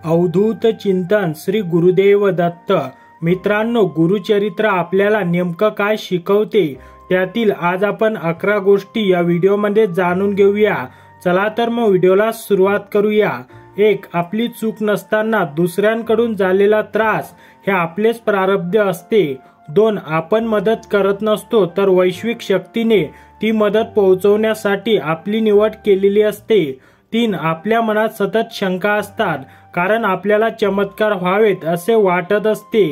अवधूत चिंतन श्री गुरुदेव दत्त। मित्रांनो, गुरुचरित्र आपल्याला नेमकं काय शिकवते त्यातील आज आपण 11 गोष्टी या व्हिडिओमध्ये जाणून घेऊया। चला तर मग व्हिडिओला सुरुवात करूया। 1. आपली चूक नसताना दुसऱ्यांकडून झालेला त्रास हे आपलेच प्रारब्ध असते। 2. आपण मदत करत नसतो तर वैश्विक शक्तीने ती मदत पोहोचवण्यासाठी आपली निवड केलेली असते। 3. आपल्या मनात सतत शंका असतात कारण आपल्याला चमत्कार व्हावेत असे वाटत असते।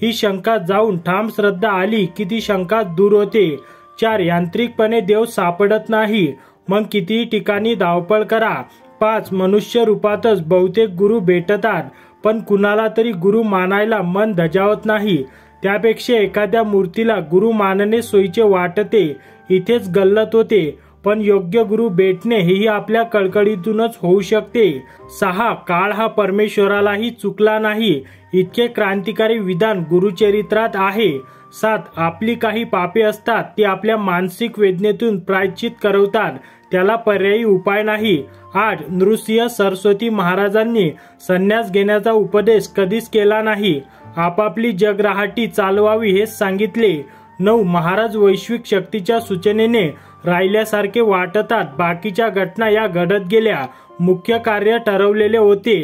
ही शंका जाऊन ठाम श्रद्धा आली की ती शंका दूर होते। 4. यांत्रिकपणे देव सापडत नाही, मग कितीही ठिकाणी धावपळ करा। 5. मनुष्य रूपातच बहुतेक गुरु भेटतात, पण कुणाला तरी गुरु मानायला मन धजावत नाही। त्यापेक्षा एखाद्या मूर्तीला गुरु मानणे सोयीचे वाटते, इथेच गल्लत होते। पण योग्य गुरु भेटणे हेही आपल्या कळकळीतूनच होऊ शकते। 6. काळ हा परमेश्वरालाही चुकला नाही, इतके क्रांतिकारी विधान गुरुचरित्रात आहे। 7. आपली काही पापे असतात ती आपल्या मानसिक वेदनेतून प्रायश्चित करवतात, त्याला पर्यायी उपाय नाही। 8. नृसिंह सरस्वती महाराजांनी संन्यास घेण्याचा उपदेश कधीच केला नाही, आपापली जगराहाटी चालवावी हेच सांगितले। 9. महाराज वैश्विक शक्तीच्या सूचनेने राहिल्यासारखे वाटतात, बाकीच्या घटना या घडत गेल्या, मुख्य कार्य ठरवलेले होते।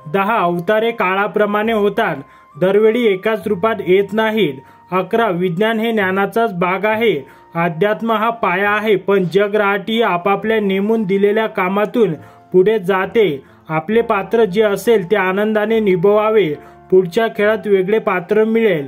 10. अवतारे काळाप्रमाणे होतात, दरवेळी एकाच रूपात येत नाहीत। 11. विज्ञान हे ज्ञानाचाच भाग आहे, अध्यात्म हा पाया आहे, पण जगराहाटी आपापल्या नेमून दिलेल्या कामातून पुढे जाते। आपले पात्र जे असेल ते आनंदाने निभवावे, पुढच्या खेळात वेगळे पात्र मिळेल